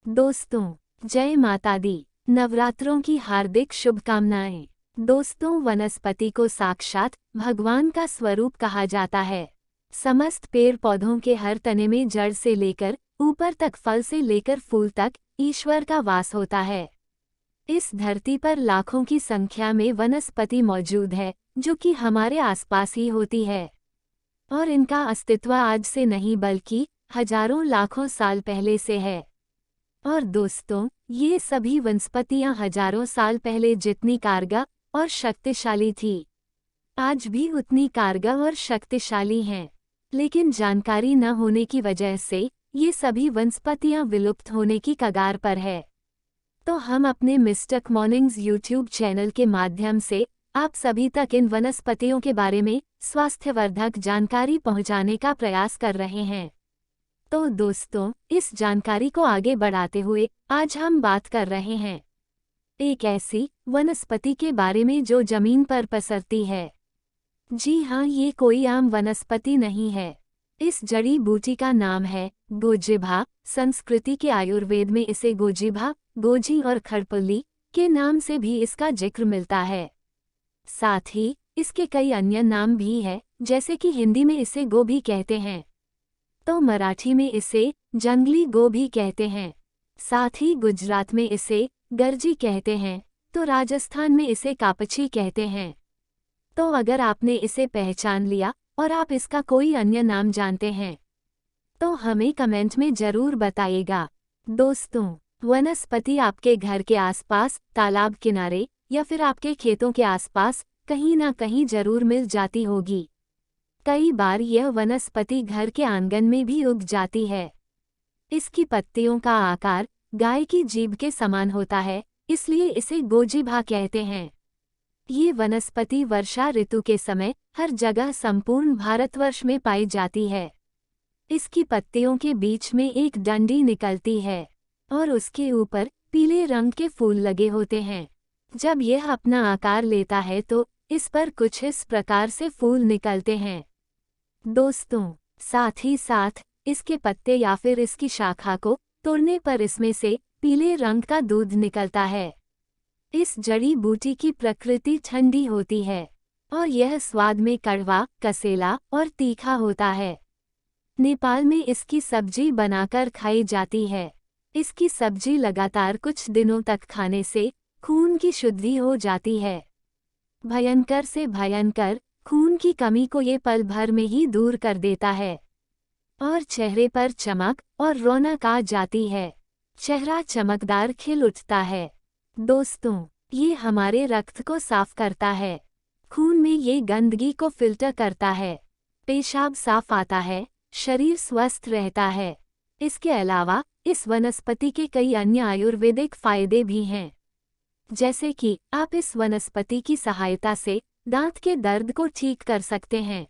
दोस्तों, जय माता दी। नवरात्रों की हार्दिक शुभकामनाएं। दोस्तों, वनस्पति को साक्षात भगवान का स्वरूप कहा जाता है। समस्त पेड़ पौधों के हर तने में जड़ से लेकर ऊपर तक, फल से लेकर फूल तक ईश्वर का वास होता है। इस धरती पर लाखों की संख्या में वनस्पति मौजूद है, जो कि हमारे आसपास ही होती है। और इनका अस्तित्व आज से नहीं बल्कि हजारों लाखों साल पहले से है। और दोस्तों, ये सभी वनस्पतियां हजारों साल पहले जितनी कारगर और शक्तिशाली थी, आज भी उतनी कारगर और शक्तिशाली हैं। लेकिन जानकारी न होने की वजह से ये सभी वनस्पतियां विलुप्त होने की कगार पर है। तो हम अपने मिस्टेक मॉर्निंग्स यूट्यूब चैनल के माध्यम से आप सभी तक इन वनस्पतियों के बारे में स्वास्थ्यवर्धक जानकारी पहुंचाने का प्रयास कर रहे हैं। तो दोस्तों, इस जानकारी को आगे बढ़ाते हुए आज हम बात कर रहे हैं एक ऐसी वनस्पति के बारे में जो जमीन पर पसरती है। जी हाँ, ये कोई आम वनस्पति नहीं है। इस जड़ी बूटी का नाम है गोजिभा। संस्कृति के आयुर्वेद में इसे गोजिभा, गोजी और खड़पल्ली के नाम से भी इसका जिक्र मिलता है। साथ ही इसके कई अन्य नाम भी है, जैसे कि हिंदी में इसे गोभी कहते हैं, तो मराठी में इसे जंगली गोभी कहते हैं। साथ ही गुजरात में इसे गर्जी कहते हैं, तो राजस्थान में इसे कापची कहते हैं। तो अगर आपने इसे पहचान लिया और आप इसका कोई अन्य नाम जानते हैं तो हमें कमेंट में जरूर बताइएगा। दोस्तों, वनस्पति आपके घर के आसपास, तालाब किनारे या फिर आपके खेतों के आसपास कहीं ना कहीं जरूर मिल जाती होगी। कई बार यह वनस्पति घर के आंगन में भी उग जाती है। इसकी पत्तियों का आकार गाय की जीभ के समान होता है, इसलिए इसे गोजिभा कहते हैं। ये वनस्पति वर्षा ऋतु के समय हर जगह संपूर्ण भारतवर्ष में पाई जाती है। इसकी पत्तियों के बीच में एक डंडी निकलती है और उसके ऊपर पीले रंग के फूल लगे होते हैं। जब यह अपना आकार लेता है तो इस पर कुछ इस प्रकार से फूल निकलते हैं। दोस्तों, साथ ही साथ इसके पत्ते या फिर इसकी शाखा को तोड़ने पर इसमें से पीले रंग का दूध निकलता है। इस जड़ी बूटी की प्रकृति ठंडी होती है और यह स्वाद में कड़वा, कसेला और तीखा होता है। नेपाल में इसकी सब्जी बनाकर खाई जाती है। इसकी सब्जी लगातार कुछ दिनों तक खाने से खून की शुद्धि हो जाती है। भयंकर से भयंकर खून की कमी को ये पल भर में ही दूर कर देता है और चेहरे पर चमक और रौनक आ जाती है। चेहरा चमकदार खिल उठता है। दोस्तों, ये हमारे रक्त को साफ करता है। खून में ये गंदगी को फिल्टर करता है। पेशाब साफ आता है, शरीर स्वस्थ रहता है। इसके अलावा इस वनस्पति के कई अन्य आयुर्वेदिक फायदे भी हैं, जैसे कि आप इस वनस्पति की सहायता से दांत के दर्द को ठीक कर सकते हैं।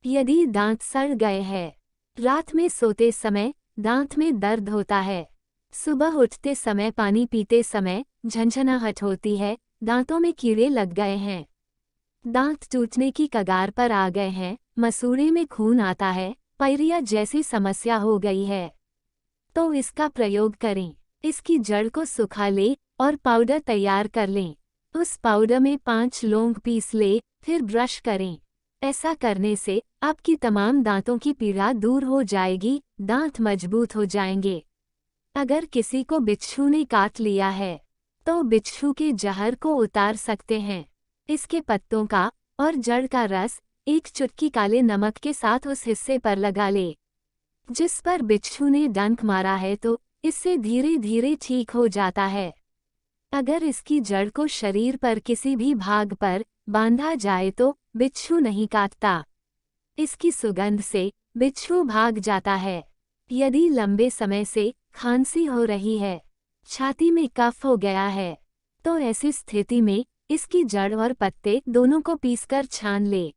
यदि दांत सड़ गए हैं, रात में सोते समय दांत में दर्द होता है, सुबह उठते समय, पानी पीते समय झंझनाहट होती है, दांतों में कीड़े लग गए हैं, दांत टूटने की कगार पर आ गए हैं, मसूड़े में खून आता है, पायरिया जैसी समस्या हो गई है, तो इसका प्रयोग करें। इसकी जड़ को सुखा ले और पाउडर तैयार कर लें। उस पाउडर में 5 लौंग पीस ले, फिर ब्रश करें। ऐसा करने से आपकी तमाम दांतों की पीड़ा दूर हो जाएगी, दांत मजबूत हो जाएंगे। अगर किसी को बिच्छू ने काट लिया है तो बिच्छू के जहर को उतार सकते हैं। इसके पत्तों का और जड़ का रस एक चुटकी काले नमक के साथ उस हिस्से पर लगा ले जिस पर बिच्छू ने डंक मारा है, तो इससे धीरे धीरे ठीक हो जाता है। अगर इसकी जड़ को शरीर पर किसी भी भाग पर बांधा जाए तो बिच्छू नहीं काटता। इसकी सुगंध से बिच्छू भाग जाता है। यदि लंबे समय से खांसी हो रही है, छाती में कफ हो गया है, तो ऐसी स्थिति में इसकी जड़ और पत्ते दोनों को पीसकर छान ले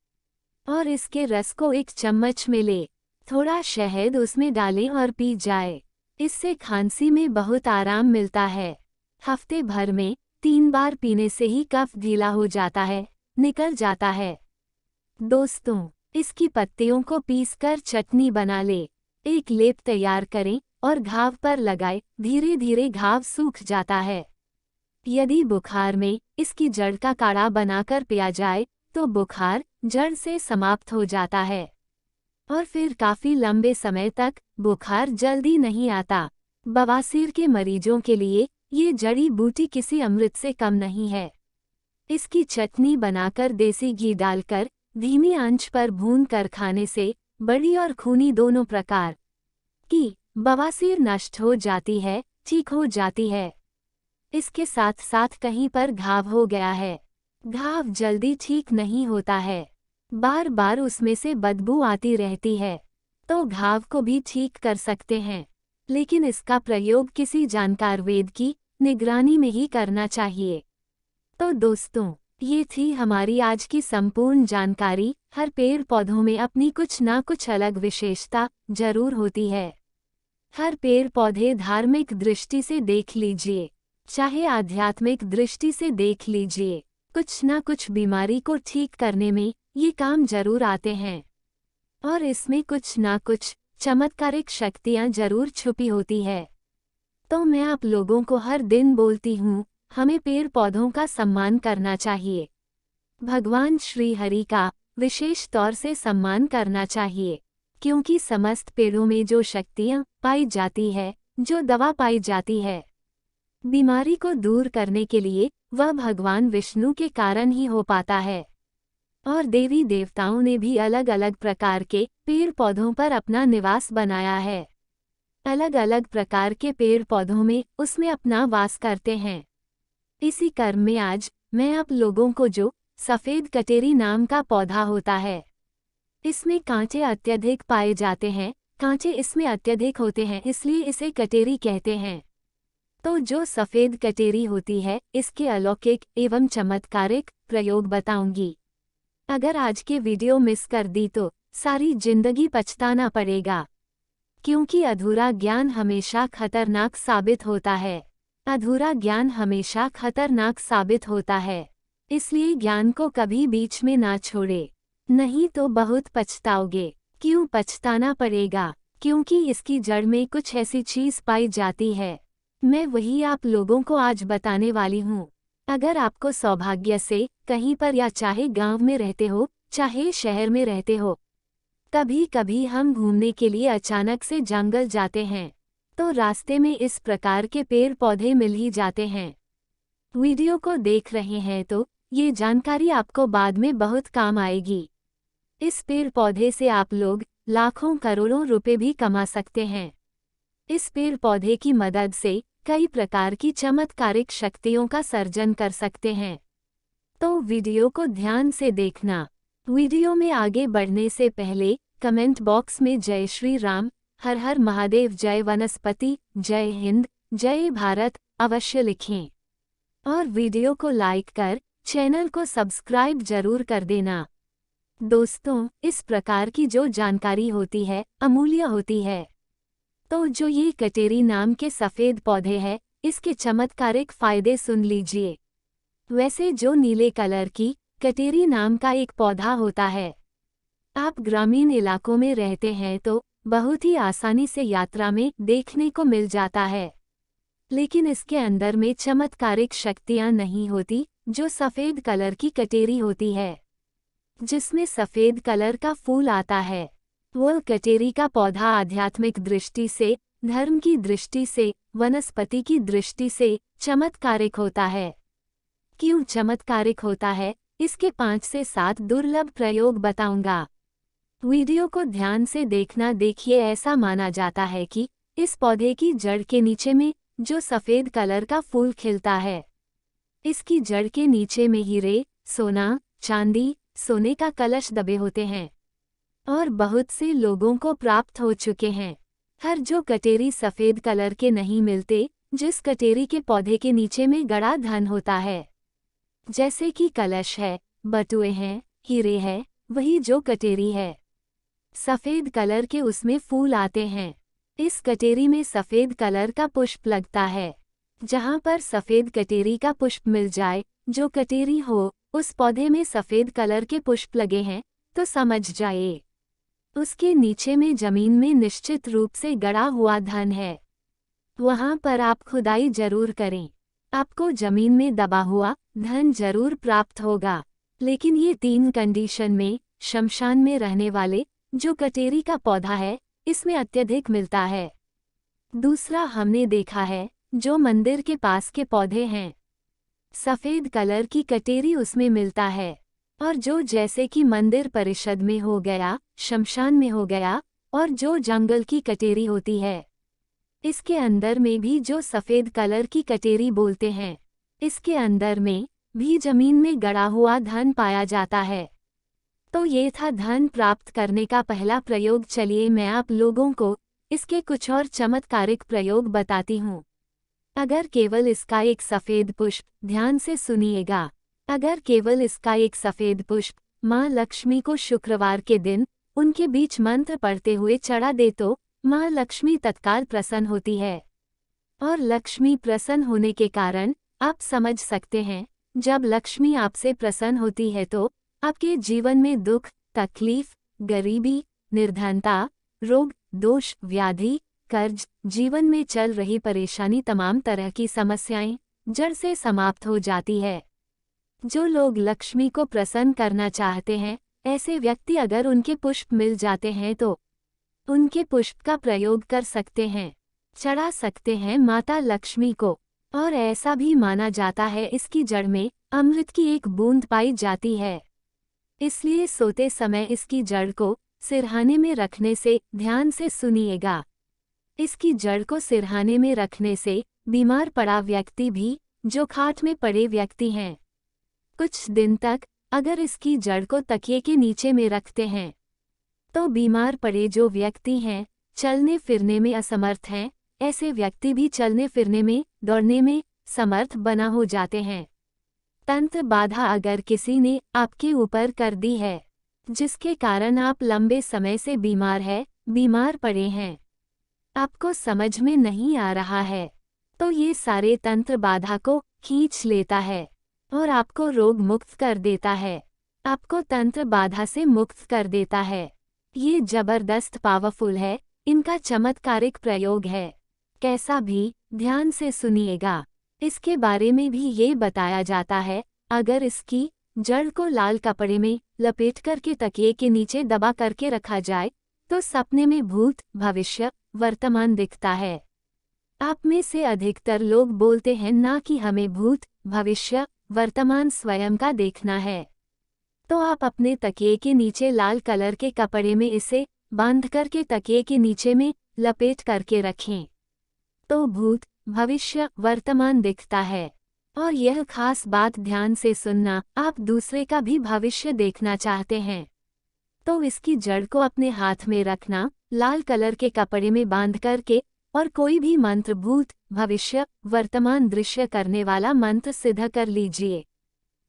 और इसके रस को एक चम्मच में ले, थोड़ा शहद उसमें डालें और पी जाए। इससे खांसी में बहुत आराम मिलता है। हफ्ते भर में 3 बार पीने से ही कफ ढीला हो जाता है, निकल जाता है। दोस्तों, इसकी पत्तियों को पीसकर चटनी बना ले, एक लेप तैयार करें और घाव पर लगाए, धीरे धीरे घाव सूख जाता है। यदि बुखार में इसकी जड़ का काढ़ा बनाकर पिया जाए तो बुखार जड़ से समाप्त हो जाता है और फिर काफी लंबे समय तक बुखार जल्दी नहीं आता। बवासीर के मरीजों के लिए ये जड़ी बूटी किसी अमृत से कम नहीं है। इसकी चटनी बनाकर देसी घी डालकर धीमी आंच पर भून कर खाने से बड़ी और खूनी दोनों प्रकार की बवासीर नष्ट हो जाती है, ठीक हो जाती है। इसके साथ साथ कहीं पर घाव हो गया है, घाव जल्दी ठीक नहीं होता है, बार बार उसमें से बदबू आती रहती है, तो घाव को भी ठीक कर सकते हैं, लेकिन इसका प्रयोग किसी जानकार वैद्य की निगरानी में ही करना चाहिए। तो दोस्तों, ये थी हमारी आज की संपूर्ण जानकारी। हर पेड़ पौधों में अपनी कुछ ना कुछ अलग विशेषता जरूर होती है। हर पेड़ पौधे धार्मिक दृष्टि से देख लीजिए, चाहे आध्यात्मिक दृष्टि से देख लीजिए, कुछ ना कुछ बीमारी को ठीक करने में ये काम जरूर आते हैं और इसमें कुछ ना कुछ चमत्कारिक शक्तियां जरूर छुपी होती है। तो मैं आप लोगों को हर दिन बोलती हूँ, हमें पेड़ पौधों का सम्मान करना चाहिए, भगवान श्री हरि का विशेष तौर से सम्मान करना चाहिए, क्योंकि समस्त पेड़ों में जो शक्तियां पाई जाती है, जो दवा पाई जाती है बीमारी को दूर करने के लिए, वह भगवान विष्णु के कारण ही हो पाता है। और देवी देवताओं ने भी अलग अलग प्रकार के पेड़ पौधों पर अपना निवास बनाया है। अलग अलग प्रकार के पेड़ पौधों में उसमें अपना वास करते हैं। इसी क्रम में आज मैं आप लोगों को जो सफ़ेद कटेरी नाम का पौधा होता है, इसमें कांटे अत्यधिक पाए जाते हैं, कांटे इसमें अत्यधिक होते हैं, इसलिए इसे कटेरी कहते हैं। तो जो सफ़ेद कटेरी होती है, इसके अलौकिक एवं चमत्कारिक प्रयोग बताऊंगी। अगर आज के वीडियो मिस कर दी तो सारी जिंदगी पछताना पड़ेगा, क्योंकि अधूरा ज्ञान हमेशा खतरनाक साबित होता है। अधूरा ज्ञान हमेशा खतरनाक साबित होता है, इसलिए ज्ञान को कभी बीच में ना छोड़े, नहीं तो बहुत पछताओगे। क्यों पछताना पड़ेगा? क्योंकि इसकी जड़ में कुछ ऐसी चीज पाई जाती है, मैं वही आप लोगों को आज बताने वाली हूँ। अगर आपको सौभाग्य से कहीं पर, या चाहे गांव में रहते हो चाहे शहर में रहते हो, कभी कभी हम घूमने के लिए अचानक से जंगल जाते हैं तो रास्ते में इस प्रकार के पेड़ पौधे मिल ही जाते हैं। वीडियो को देख रहे हैं तो ये जानकारी आपको बाद में बहुत काम आएगी। इस पेड़ पौधे से आप लोग लाखों करोड़ों रुपए भी कमा सकते हैं। इस पेड़ पौधे की मदद से कई प्रकार की चमत्कारिक शक्तियों का सर्जन कर सकते हैं। तो वीडियो को ध्यान से देखना। वीडियो में आगे बढ़ने से पहले कमेंट बॉक्स में जय श्री राम, हर हर महादेव, जय वनस्पति, जय हिंद, जय भारत अवश्य लिखें और वीडियो को लाइक कर चैनल को सब्सक्राइब जरूर कर देना। दोस्तों, इस प्रकार की जो जानकारी होती है अमूल्य होती है। तो जो ये कटेरी नाम के सफ़ेद पौधे हैं, इसके चमत्कारिक फायदे सुन लीजिए। वैसे जो नीले कलर की कटेरी नाम का एक पौधा होता है, आप ग्रामीण इलाकों में रहते हैं तो बहुत ही आसानी से यात्रा में देखने को मिल जाता है, लेकिन इसके अंदर में चमत्कारिक शक्तियां नहीं होती जो सफ़ेद कलर की कटेरी होती है, जिसमें सफ़ेद कलर का फूल आता है। वह कटेरी का पौधा आध्यात्मिक दृष्टि से, धर्म की दृष्टि से, वनस्पति की दृष्टि से चमत्कारिक होता है। क्यों चमत्कारिक होता है, इसके 5 से 7 दुर्लभ प्रयोग बताऊंगा। वीडियो को ध्यान से देखना। देखिए, ऐसा माना जाता है कि इस पौधे की जड़ के नीचे में जो सफ़ेद कलर का फूल खिलता है, इसकी जड़ के नीचे में हीरे, सोना, चांदी, सोने का कलश दबे होते हैं और बहुत से लोगों को प्राप्त हो चुके हैं। हर जो कटेरी सफ़ेद कलर के नहीं मिलते, जिस कटेरी के पौधे के नीचे में गड़ा धन होता है, जैसे कि कलश है, बटुए हैं, हीरे है, वही जो कटेरी है सफ़ेद कलर के, उसमें फूल आते हैं। इस कटेरी में सफ़ेद कलर का पुष्प लगता है। जहाँ पर सफ़ेद कटेरी का पुष्प मिल जाए, जो कटेरी हो उस पौधे में सफ़ेद कलर के पुष्प लगे हैं, तो समझ जाइए उसके नीचे में जमीन में निश्चित रूप से गड़ा हुआ धन है। वहां पर आप खुदाई जरूर करें। आपको जमीन में दबा हुआ धन जरूर प्राप्त होगा, लेकिन ये 3 कंडीशन में शमशान में रहने वाले जो कटेरी का पौधा है इसमें अत्यधिक मिलता है। दूसरा हमने देखा है जो मंदिर के पास के पौधे हैं, सफेद कलर की कटेरी उसमें मिलता है। और जो जैसे कि मंदिर परिषद में हो गया, शमशान में हो गया, और जो जंगल की कटेरी होती है, इसके अंदर में भी जो सफेद कलर की कटेरी बोलते हैं, इसके अंदर में भी जमीन में गड़ा हुआ धन पाया जाता है। तो ये था धन प्राप्त करने का पहला प्रयोग। चलिए मैं आप लोगों को इसके कुछ और चमत्कारिक प्रयोग बताती हूँ। अगर केवल इसका एक सफेद पुष्प, ध्यान से सुनिएगा, अगर केवल इसका एक सफेद पुष्प माँ लक्ष्मी को शुक्रवार के दिन उनके बीच मंत्र पढ़ते हुए चढ़ा दे तो माँ लक्ष्मी तत्काल प्रसन्न होती है। और लक्ष्मी प्रसन्न होने के कारण आप समझ सकते हैं, जब लक्ष्मी आपसे प्रसन्न होती है तो आपके जीवन में दुख, तकलीफ, गरीबी, निर्धनता, रोग, दोष, व्याधि, कर्ज, जीवन में चल रही परेशानी, तमाम तरह की समस्याएं जड़ से समाप्त हो जाती है। जो लोग लक्ष्मी को प्रसन्न करना चाहते हैं, ऐसे व्यक्ति अगर उनके पुष्प मिल जाते हैं तो उनके पुष्प का प्रयोग कर सकते हैं, चढ़ा सकते हैं माता लक्ष्मी को। और ऐसा भी माना जाता है इसकी जड़ में अमृत की एक बूंद पाई जाती है, इसलिए सोते समय इसकी जड़ को सिरहाने में रखने से, ध्यान से सुनिएगा, इसकी जड़ को सिरहाने में रखने से बीमार पड़ा व्यक्ति भी, जो खाट में पड़े व्यक्ति हैं, कुछ दिन तक अगर इसकी जड़ को तकिए के नीचे में रखते हैं तो बीमार पड़े जो व्यक्ति हैं, चलने फिरने में असमर्थ हैं, ऐसे व्यक्ति भी चलने फिरने में, दौड़ने में समर्थ बना हो जाते हैं। तंत्र बाधा अगर किसी ने आपके ऊपर कर दी है, जिसके कारण आप लंबे समय से बीमार पड़े हैं, आपको समझ में नहीं आ रहा है, तो ये सारे तंत्र बाधा को खींच लेता है और आपको रोग मुक्त कर देता है, आपको तंत्र बाधा से मुक्त कर देता है। ये जबरदस्त पावरफुल है, इनका चमत्कारिक प्रयोग है। कैसा भी ध्यान से सुनिएगा, इसके बारे में भी ये बताया जाता है, अगर इसकी जड़ को लाल कपड़े में लपेट करके तकिए के नीचे दबा करके रखा जाए तो सपने में भूत, भविष्य, वर्तमान दिखता है। आप में से अधिकतर लोग बोलते हैं ना कि हमें भूत, भविष्य, वर्तमान स्वयं का देखना है, तो आप अपने तकिए के नीचे लाल कलर के कपड़े में इसे बांध करके तकिए के नीचे में लपेट करके रखें, तो भूत, भविष्य, वर्तमान दिखता है। और यह खास बात ध्यान से सुनना, आप दूसरे का भी भविष्य देखना चाहते हैं तो इसकी जड़ को अपने हाथ में रखना, लाल कलर के कपड़े में बांध करके, और कोई भी मंत्र भूत, भविष्य, वर्तमान दृश्य करने वाला मंत्र सिद्ध कर लीजिए।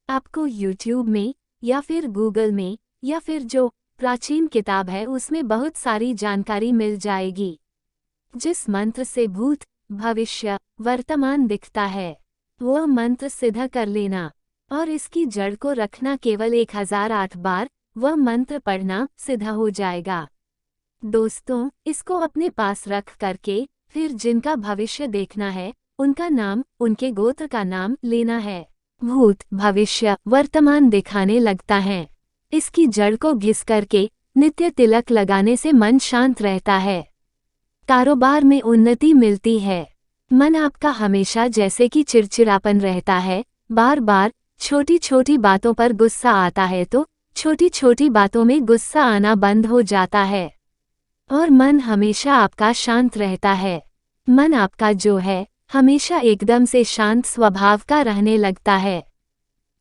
आपको YouTube में या फिर गूगल में या फिर जो प्राचीन किताब है उसमें बहुत सारी जानकारी मिल जाएगी। जिस मंत्र से भूत, भविष्य, वर्तमान दिखता है वह मंत्र सिद्ध कर लेना और इसकी जड़ को रखना केवल 1008 बार, वह मंत्र पढ़ना सिद्ध हो जाएगा। दोस्तों, इसको अपने पास रख करके फिर जिनका भविष्य देखना है उनका नाम, उनके गोत्र का नाम लेना है। भूत, भविष्य, वर्तमान दिखाने लगता है। इसकी जड़ को घिस करके नित्य तिलक लगाने से मन शांत रहता है, कारोबार में उन्नति मिलती है। मन आपका हमेशा जैसे कि चिड़चिड़ापन रहता है, बार बार छोटी छोटी बातों पर गुस्सा आता है तो छोटी छोटी बातों में गुस्सा आना बंद हो जाता है और मन हमेशा आपका शांत रहता है। मन आपका जो है हमेशा एकदम से शांत स्वभाव का रहने लगता है,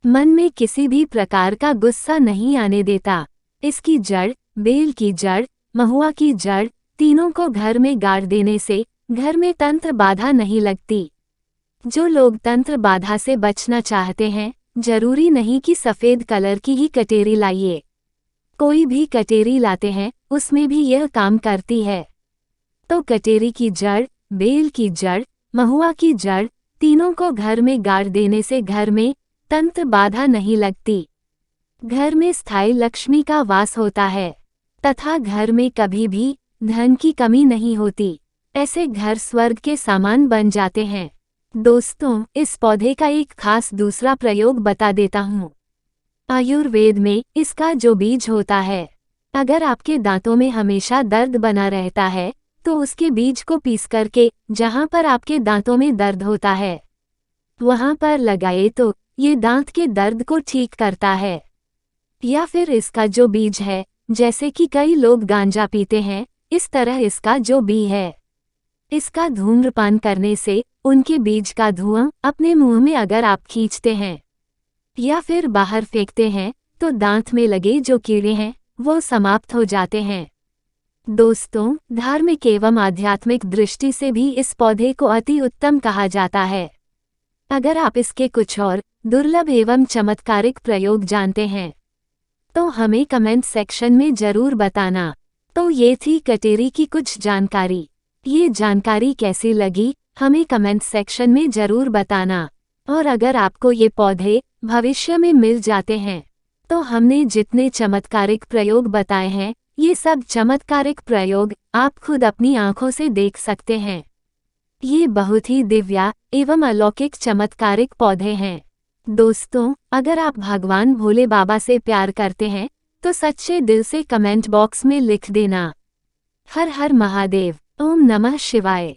मन में किसी भी प्रकार का गुस्सा नहीं आने देता। इसकी जड़, बेल की जड़, महुआ की जड़, तीनों को घर में गाड़ देने से घर में तंत्र बाधा नहीं लगती। जो लोग तंत्र बाधा से बचना चाहते हैं, जरूरी नहीं कि सफेद कलर की ही कटेरी लाइए, कोई भी कटेरी लाते हैं उसमें भी यह काम करती है। तो कटेरी की जड़, बेल की जड़, महुआ की जड़, तीनों को घर में गाड़ देने से घर में तंत्र बाधा नहीं लगती, घर में स्थायी लक्ष्मी का वास होता है तथा घर में कभी भी धन की कमी नहीं होती। ऐसे घर स्वर्ग के सामान बन जाते हैं। दोस्तों, इस पौधे का एक खास दूसरा प्रयोग बता देता हूँ। आयुर्वेद में इसका जो बीज होता है, अगर आपके दांतों में हमेशा दर्द बना रहता है तो उसके बीज को पीस करके जहाँ पर आपके दांतों में दर्द होता है वहाँ पर लगाए तो ये दांत के दर्द को ठीक करता है। या फिर इसका जो बीज है, जैसे कि कई लोग गांजा पीते हैं, इस तरह इसका जो बीज है, इसका धूम्रपान करने से उनके बीज का धुआं अपने मुंह में अगर आप खींचते हैं या फिर बाहर फेंकते हैं तो दांत में लगे जो कीड़े हैं वो समाप्त हो जाते हैं। दोस्तों, धार्मिक एवं आध्यात्मिक दृष्टि से भी इस पौधे को अति उत्तम कहा जाता है। अगर आप इसके कुछ और दुर्लभ एवं चमत्कारिक प्रयोग जानते हैं तो हमें कमेंट सेक्शन में जरूर बताना। तो ये थी कटेरी की कुछ जानकारी। ये जानकारी कैसी लगी हमें कमेंट सेक्शन में जरूर बताना। और अगर आपको ये पौधे भविष्य में मिल जाते हैं तो हमने जितने चमत्कारिक प्रयोग बताए हैं, ये सब चमत्कारिक प्रयोग आप खुद अपनी आंखों से देख सकते हैं। ये बहुत ही दिव्य एवं अलौकिक चमत्कारिक पौधे हैं। दोस्तों, अगर आप भगवान भोले बाबा से प्यार करते हैं तो सच्चे दिल से कमेंट बॉक्स में लिख देना। हर हर महादेव। ओम नमः शिवाय।